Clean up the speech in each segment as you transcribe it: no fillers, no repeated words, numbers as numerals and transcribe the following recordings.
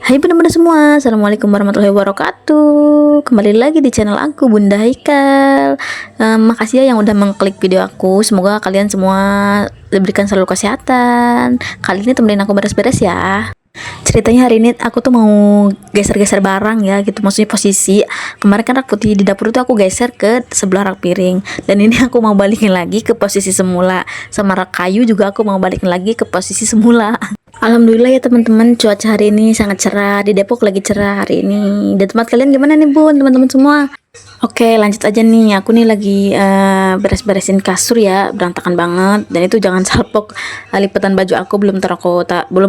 Hai bunda-bunda semua, Assalamualaikum warahmatullahi wabarakatuh. Kembali lagi di channel aku, Bunda Haikal. Makasih ya yang udah mengklik video aku. Semoga kalian semua diberikan selalu kesehatan. Kali ini temenin aku beres-beres ya. Ceritanya hari ini aku tuh mau geser-geser barang ya gitu, maksudnya posisi. Kemarin kan rak putih di dapur itu aku geser ke sebelah rak piring, dan ini aku mau balikin lagi ke posisi semula. Sama rak kayu juga aku mau balikin lagi ke posisi semula. Alhamdulillah ya teman-teman, cuaca hari ini sangat cerah. Di Depok lagi cerah hari ini. Di tempat kalian gimana nih bun, teman-teman semua? Oke, lanjut aja nih. Aku nih lagi beres-beresin kasur ya, berantakan banget. Dan itu jangan salpok, lipetan baju aku belum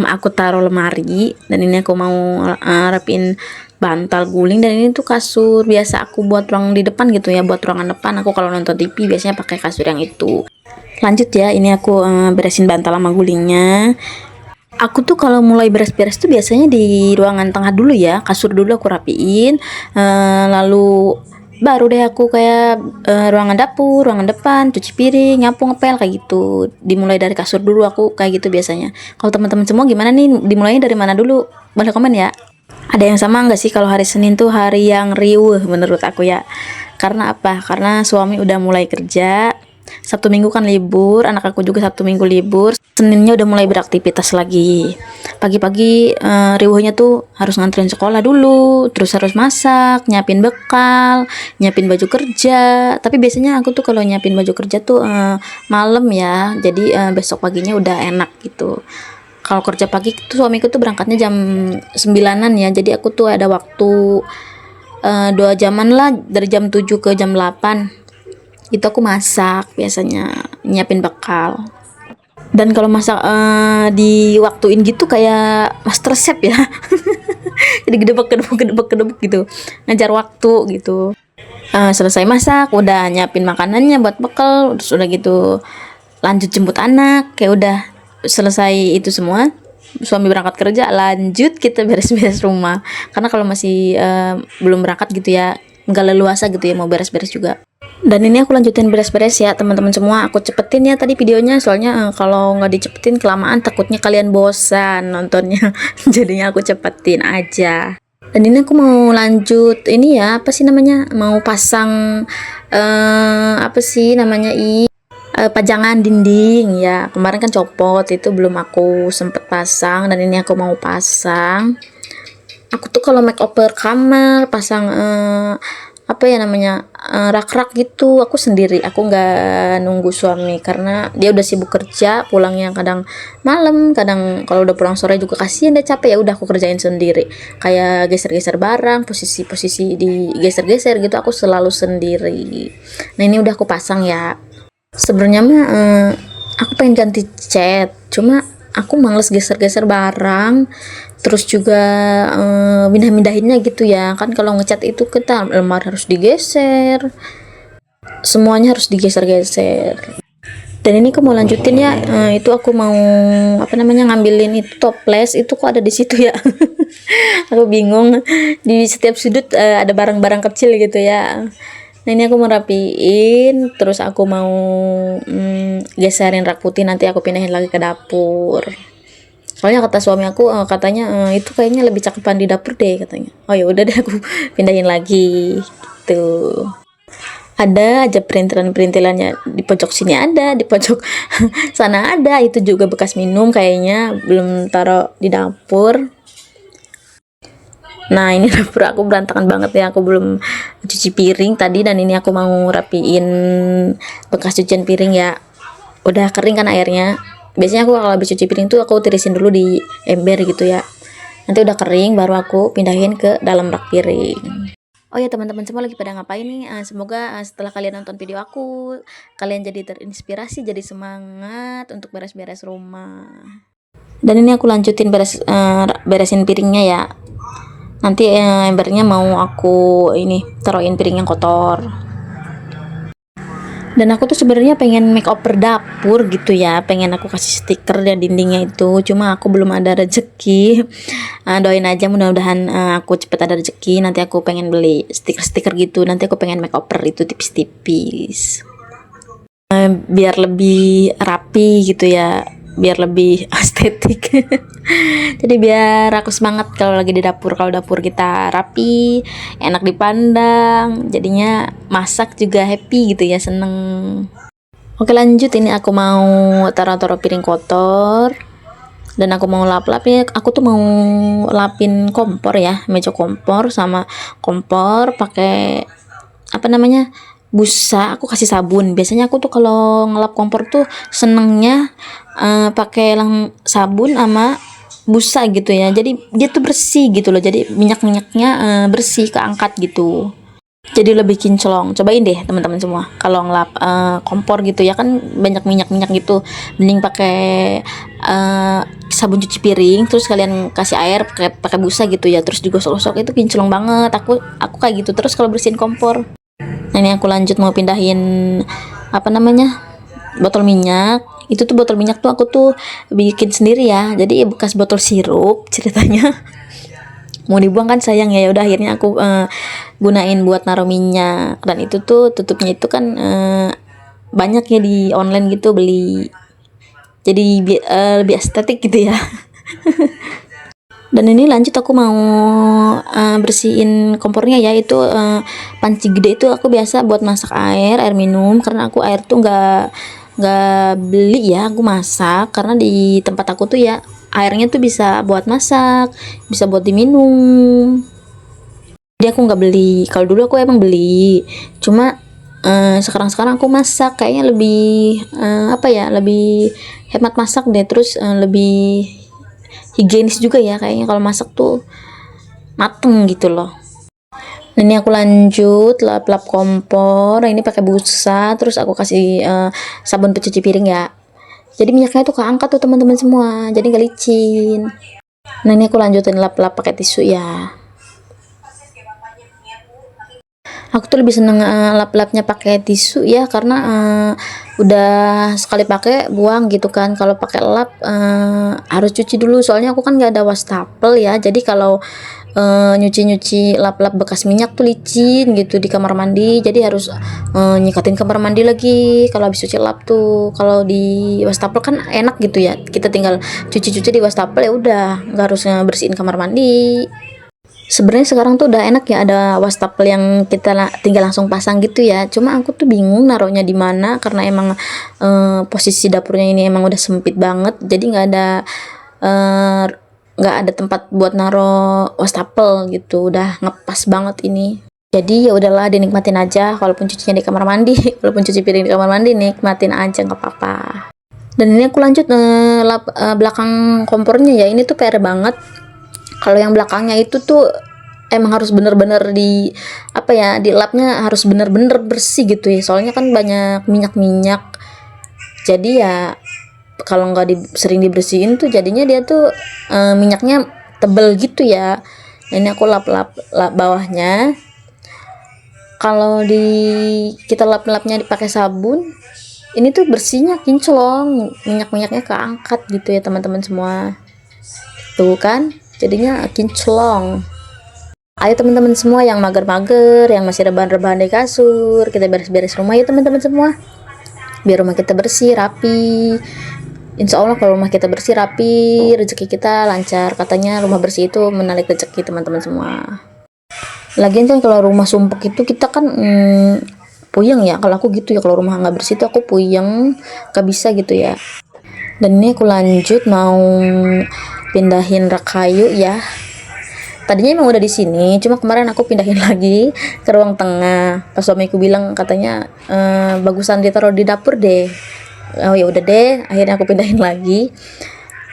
aku taruh lemari. Dan ini aku mau rapiin bantal guling. Dan ini tuh kasur biasa aku buat ruang di depan gitu ya, buat ruangan depan. Aku kalau nonton TV biasanya pakai kasur yang itu. Lanjut ya, ini aku beresin bantal sama gulingnya. Aku tuh kalau mulai beres-beres tuh biasanya di ruangan tengah dulu ya, kasur dulu aku rapiin, lalu baru deh aku kayak ruangan dapur, ruangan depan, cuci piring, nyapu, ngepel kayak gitu. Dimulai dari kasur dulu aku kayak gitu biasanya. Kalau teman-teman semua gimana nih? Dimulainya dari mana dulu? Boleh komen ya. Ada yang sama nggak sih kalau hari Senin tuh hari yang riuh menurut aku ya? Karena apa? Karena suami udah mulai kerja. Sabtu Minggu kan libur, anak aku juga Sabtu Minggu libur. Seninnya udah mulai beraktivitas lagi. Pagi-pagi riuhnya tuh harus nganterin sekolah dulu, terus harus masak, nyiapin bekal, nyiapin baju kerja. Tapi biasanya aku tuh kalau nyiapin baju kerja tuh malam ya. Jadi besok paginya udah enak gitu. Kalau kerja pagi tuh suamiku tuh berangkatnya jam 9-an ya. Jadi aku tuh ada waktu 2 jaman lah, dari jam 7 ke jam 8. Itu aku masak, biasanya nyiapin bekal. Dan kalau masak diwaktuin gitu kayak master chef ya. Jadi gedebek gitu, ngajar waktu gitu. Selesai masak udah nyiapin makanannya buat bekal, terus udah gitu lanjut jemput anak, kayak udah selesai itu semua, suami berangkat kerja, lanjut kita beres-beres rumah. Karena kalau masih belum berangkat gitu ya, nggak leluasa gitu ya mau beres-beres juga. Dan ini aku lanjutin beres-beres ya teman-teman semua. Aku cepetin ya tadi videonya, soalnya kalau nggak dicepetin kelamaan takutnya kalian bosan nontonnya. Jadinya aku cepetin aja. Dan ini aku mau lanjut ini ya, apa sih namanya, mau pasang apa sih namanya pajangan dinding ya. Kemarin kan copot, itu belum aku sempet pasang, dan ini aku mau pasang. Aku tuh kalau make over kamar, pasang apa ya namanya, rak-rak gitu, aku sendiri, aku nggak nunggu suami karena dia udah sibuk kerja, pulangnya kadang malam, kadang kalau udah pulang sore juga kasihan dia capek, ya udah aku kerjain sendiri. Kayak geser-geser barang, posisi-posisi di geser-geser gitu aku selalu sendiri. Nah ini udah aku pasang ya. Sebenarnya mah aku pengen ganti cat, cuma aku males geser-geser barang, terus juga mindah-mindahinnya gitu ya. Kan kalau ngecat itu kita lemari harus digeser, semuanya harus digeser-geser. Dan ini aku mau lanjutin ya, itu aku mau apa namanya, ngambilin itu toples, itu kok ada di situ ya. Aku bingung, di setiap sudut ada barang-barang kecil gitu ya. Nah ini aku mau rapiin, terus aku mau geserin rak putih, nanti aku pindahin lagi ke dapur. Soalnya kata suami aku katanya itu kayaknya lebih cakepan di dapur deh katanya. Oh ya udah deh aku pindahin lagi gitu. Ada aja perintilan-perintilannya, di pojok sini ada, di pojok sana ada. Itu juga bekas minum kayaknya, belum taruh di dapur. Nah ini dapur aku berantakan banget ya, aku belum cuci piring tadi, dan ini aku mau rapiin bekas cucian piring ya. Udah kering kan airnya. Biasanya aku kalau habis cuci piring tuh aku tirisin dulu di ember gitu ya. Nanti udah kering baru aku pindahin ke dalam rak piring. Oh ya teman-teman semua lagi pada ngapain nih? Semoga setelah kalian nonton video aku, kalian jadi terinspirasi, jadi semangat untuk beres-beres rumah. Dan ini aku lanjutin beresin piringnya ya. Nanti embernya mau aku ini taruhin piring yang kotor. Dan aku tuh sebenarnya pengen make over dapur gitu ya, pengen aku kasih stiker di dindingnya itu, cuma aku belum ada rezeki. Doain aja mudah-mudahan aku cepet ada rezeki, nanti aku pengen beli stiker-stiker gitu, nanti aku pengen make over itu tipis-tipis, biar lebih rapi gitu ya. biar lebih estetik. Jadi biar aku semangat kalau lagi di dapur. Kalau dapur kita rapi, enak dipandang, jadinya masak juga happy gitu ya, seneng. Oke lanjut, ini aku mau taruh-taruh piring kotor dan aku mau lap-lap ya. Aku tuh mau lapin kompor ya, meja kompor sama kompor pakai apa namanya, busa. Aku kasih sabun. Biasanya aku tuh kalau ngelap kompor tuh senengnya pakai sabun sama busa gitu ya, jadi dia tuh bersih gitu loh, jadi minyak-minyaknya bersih, keangkat gitu, jadi lebih kinclong. Cobain deh teman-teman semua kalau ngelap kompor gitu ya, kan banyak minyak-minyak gitu, mending pakai sabun cuci piring, terus kalian kasih air pakai busa gitu ya, terus digosok-gosok, itu kinclong banget. Aku kayak gitu terus kalau bersihin kompor. Nah ini aku lanjut mau pindahin apa namanya, botol minyak. Itu tuh botol minyak tuh aku tuh bikin sendiri ya, jadi bekas botol sirup ceritanya. Mau dibuang kan sayang ya, udah akhirnya aku gunain buat naruh minyak. Dan itu tuh tutupnya itu kan banyak ya di online gitu beli, jadi lebih estetik gitu ya. Dan ini lanjut aku mau bersihin kompornya ya. Itu panci gede itu aku biasa buat masak air minum, karena aku air tuh nggak beli ya, aku masak karena di tempat aku tuh ya airnya tuh bisa buat masak, bisa buat diminum, jadi aku nggak beli. Kalau dulu aku emang beli, cuma sekarang aku masak kayaknya lebih apa ya, lebih hemat masak deh, terus lebih higienis juga ya kayaknya kalau masak tuh mateng gitu loh. Ini aku lanjut lap-lap kompor. Ini pakai busa, terus aku kasih sabun pencuci piring ya, jadi minyaknya tuh keangkat tuh teman-teman semua, jadi nggak licin. Nah ini aku lanjutin lap-lap pakai tisu ya. Aku tuh lebih seneng lap-lapnya pakai tisu ya, karena udah sekali pakai buang gitu kan. Kalau pakai lap harus cuci dulu, soalnya aku kan nggak ada wastafel ya, jadi kalau nyuci lap-lap bekas minyak tuh licin gitu di kamar mandi, jadi harus nyikatin kamar mandi lagi kalau habis cuci lap tuh. Kalau di wastafel kan enak gitu ya, kita tinggal cuci-cuci di wastafel ya udah, nggak harus bersihin kamar mandi. Sebenarnya sekarang tuh udah enak ya, ada wastafel yang kita tinggal langsung pasang gitu ya. Cuma aku tuh bingung naruhnya di mana, karena emang posisi dapurnya ini emang udah sempit banget, jadi nggak ada tempat buat naro wastafel gitu. Udah ngepas banget ini, jadi ya udahlah dinikmatin aja. Walaupun cucinya di kamar mandi, walaupun cuci piring di kamar mandi, nikmatin aja nggak apa-apa. Dan ini aku lanjut lap belakang kompornya ya. Ini tuh PR banget. Kalau yang belakangnya itu tuh emang harus bener-bener di apa ya, di lapnya harus bener-bener bersih gitu ya, soalnya kan banyak minyak-minyak. Jadi ya kalau nggak sering dibersihin tuh jadinya dia tuh minyaknya tebel gitu ya. Nah, ini aku lap bawahnya. Kalau kita lap-lapnya dipakai sabun, ini tuh bersihnya kinclong, minyak-minyaknya keangkat gitu ya teman-teman semua. Tuh kan jadinya kinclong. Ayo teman-teman semua yang mager-mager, yang masih rebahan-rebahan di kasur, kita beres-beres rumah ya teman-teman semua, biar rumah kita bersih rapi. Insya Allah kalau rumah kita bersih rapi, rezeki kita lancar. Katanya rumah bersih itu menarik rezeki teman-teman semua. Lagian kan kalau rumah sumpek itu kita kan puyeng ya. Kalau aku gitu ya, kalau rumah nggak bersih itu aku puyeng, gak bisa gitu ya. Dan ini aku lanjut mau pindahin rak kayu ya. Tadinya emang udah di sini, cuma kemarin aku pindahin lagi ke ruang tengah. Pas suamiku bilang katanya bagusan ditaruh di dapur deh. Oh ya udah deh, akhirnya aku pindahin lagi.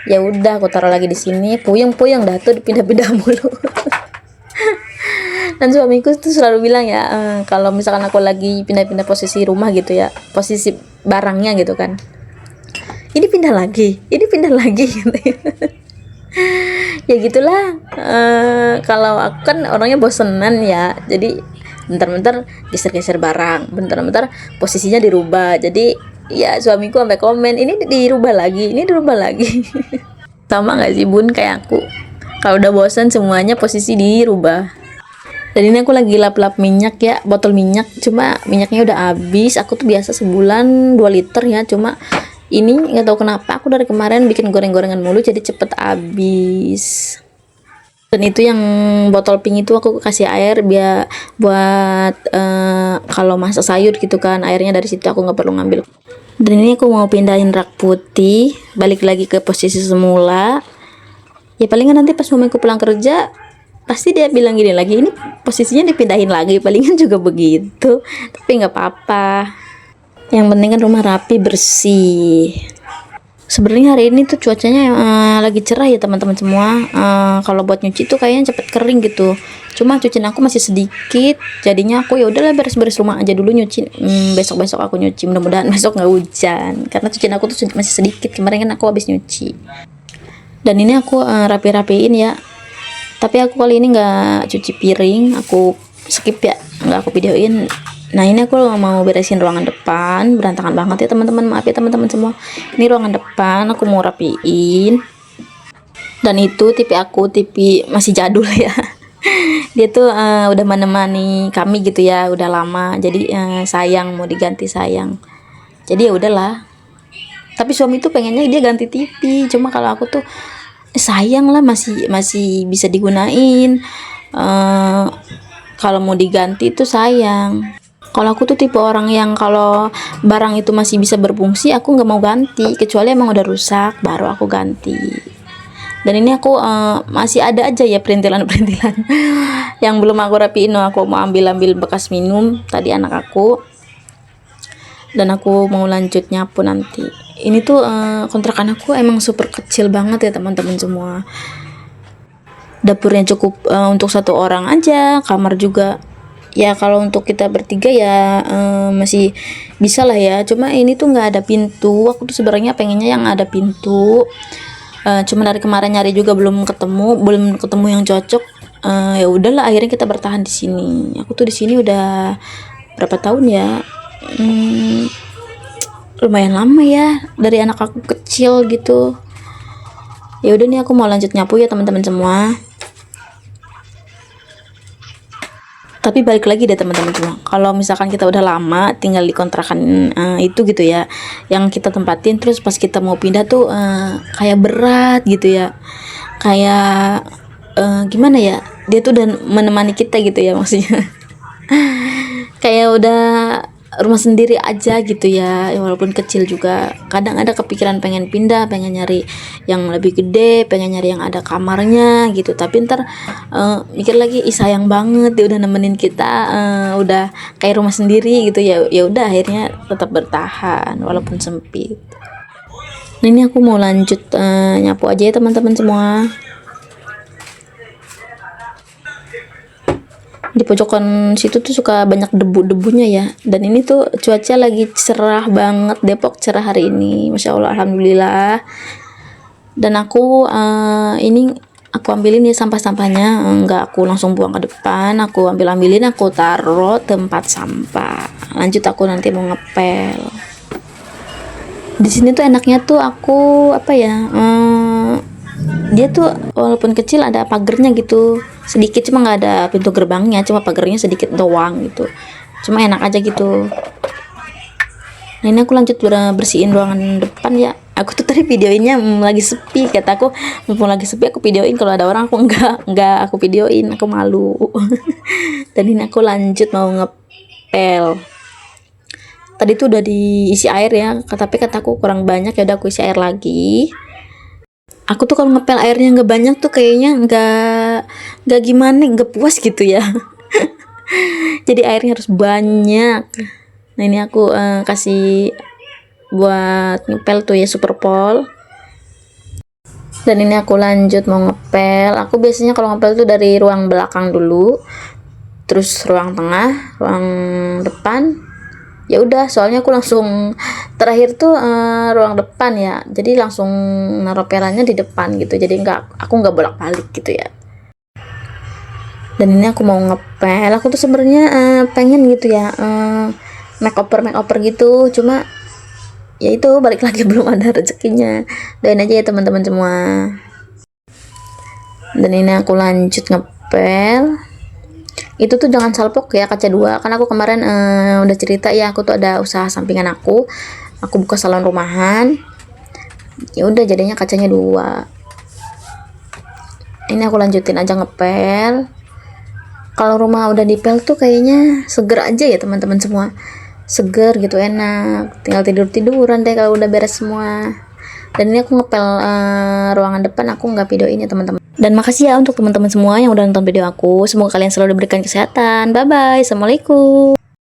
Ya udah aku taruh lagi di sini. Puyeng dah tuh dipindah-pindah mulu. Dan suamiku tuh selalu bilang ya, kalau misalkan aku lagi pindah-pindah posisi rumah gitu ya, posisi barangnya gitu kan, ini pindah lagi gitu. Ya gitulah, kalau aku kan orangnya bosenan ya, jadi bentar-bentar geser-geser barang, bentar-bentar posisinya dirubah. Jadi ya suamiku sampai komen, ini dirubah lagi sama nggak sih bun kayak aku, kalau udah bosan semuanya posisi dirubah. Dan ini aku lagi lap-lap minyak ya, botol minyak, cuma minyaknya udah habis. Aku tuh biasa sebulan 2 liter ya, cuma Ini nggak tahu kenapa aku dari kemarin bikin goreng-gorengan mulu jadi cepet habis. Dan itu yang botol pink itu aku kasih air biar buat kalau masak sayur gitu kan, airnya dari situ, aku nggak perlu ngambil. Dan ini aku mau pindahin rak putih, balik lagi ke posisi semula. Ya palingan nanti pas mamaku pulang kerja pasti dia bilang gini lagi, ini posisinya dipindahin lagi, palingan juga begitu, tapi nggak apa-apa, yang penting kan rumah rapi bersih. Sebenarnya hari ini tuh cuacanya lagi cerah ya teman-teman semua. Kalau buat nyuci tuh kayaknya cepet kering gitu, cuma cucian aku masih sedikit, jadinya aku ya udahlah beres-beres rumah aja dulu, nyuci besok-besok aku nyuci, mudah-mudahan besok nggak hujan karena cucian aku tuh masih sedikit, kemarin kan aku habis nyuci. Dan ini aku rapi-rapiin ya, tapi aku kali ini nggak cuci piring, aku skip ya, nggak aku videoin. Nah ini aku mau beresin ruangan depan, berantakan banget ya teman-teman, maaf ya teman-teman semua. Ini ruangan depan aku mau rapiin. Dan itu TV aku, TV masih jadul ya. Dia tuh udah menemani kami gitu ya, udah lama, jadi sayang, mau diganti sayang. Jadi ya udahlah, tapi suami tuh pengennya dia ganti TV, cuma kalau aku tuh sayang lah, masih bisa digunain. Kalau mau diganti tuh sayang. Kalau aku tuh tipe orang yang kalau barang itu masih bisa berfungsi, aku nggak mau ganti, kecuali emang udah rusak baru aku ganti. Dan ini aku masih ada aja ya perintilan-perintilan yang belum aku rapiin. Aku mau ambil bekas minum tadi anak aku, dan aku mau lanjut nyapu nanti. Ini tuh kontrakan aku emang super kecil banget ya teman-teman semua. Dapurnya cukup untuk satu orang aja, kamar juga ya kalau untuk kita bertiga ya masih bisa lah ya, cuma ini tuh nggak ada pintu. Aku tuh sebenarnya pengennya yang ada pintu, cuma dari kemarin nyari juga belum ketemu yang cocok. Ya udahlah, akhirnya kita bertahan di sini. Aku tuh di sini udah berapa tahun ya, lumayan lama ya, dari anak aku kecil gitu. Ya udah nih aku mau lanjut nyapu ya teman-teman semua. Tapi balik lagi deh teman-teman semua, kalau misalkan kita udah lama tinggal di kontrakan itu gitu ya, yang kita tempatin, terus pas kita mau pindah tuh kayak berat gitu ya, kayak gimana ya, dia tuh udah menemani kita gitu ya maksudnya. Kayak udah rumah sendiri aja gitu ya, walaupun kecil juga. Kadang ada kepikiran pengen pindah, pengen nyari yang lebih gede, pengen nyari yang ada kamarnya gitu, tapi ntar mikir lagi, sayang banget dia udah nemenin kita, udah kayak rumah sendiri gitu ya. Ya udah akhirnya tetap bertahan walaupun sempit. Nah ini aku mau lanjut nyapu aja ya teman-teman semua. Di pojokan situ tuh suka banyak debu-debunya ya, dan ini tuh cuaca lagi cerah banget, Depok cerah hari ini, masya Allah, alhamdulillah. Dan aku ini aku ambilin ya sampah-sampahnya, nggak aku langsung buang ke depan, aku ambilin, aku taruh tempat sampah. Lanjut aku nanti mau ngepel. Di sini tuh enaknya tuh aku apa ya, dia tuh walaupun kecil ada pagernya gitu sedikit, cuma nggak ada pintu gerbangnya, cuma pagernya sedikit doang gitu, cuma enak aja gitu. Nah ini aku lanjut bersihin ruangan depan ya. Aku tuh tadi videoinnya lagi sepi, kata aku mumpung lagi sepi aku videoin, kalau ada orang aku enggak aku videoin, aku malu. Dan ini aku lanjut mau ngepel. Tadi tuh udah diisi air ya, tapi kataku kurang banyak, ya udah aku isi air lagi. Aku tuh kalau ngepel airnya nggak banyak tuh kayaknya nggak gimana, nggak puas gitu ya. Jadi airnya harus banyak. Nah ini aku kasih buat ngepel tuh ya Superpol. Dan ini aku lanjut mau ngepel. Aku biasanya kalau ngepel tuh dari ruang belakang dulu, terus ruang tengah, ruang depan. Ya udah, soalnya aku langsung terakhir tuh ruang depan ya, jadi langsung naruh pelannya di depan gitu, jadi aku nggak bolak-balik gitu ya. Dan ini aku mau ngepel. Aku tuh sebenarnya pengen gitu ya makeover gitu, cuma ya itu balik lagi belum ada rezekinya. Doain aja ya teman-teman semua. Dan ini aku lanjut ngepel. Itu tuh jangan salpok ya, kaca 2, karena aku kemarin udah cerita ya, aku tuh ada usaha sampingan aku, aku buka salon rumahan. Ya udah jadinya kacanya 2. Ini aku lanjutin aja ngepel. Kalau rumah udah dipel tuh kayaknya seger aja ya teman-teman semua, seger gitu, enak, tinggal tiduran deh kalau udah beres semua. Dan ini aku ngepel ruangan depan, aku nggak videoin ya teman-teman. Dan makasih ya untuk teman-teman semua yang udah nonton video aku, semoga kalian selalu diberikan kesehatan. Bye bye, assalamualaikum.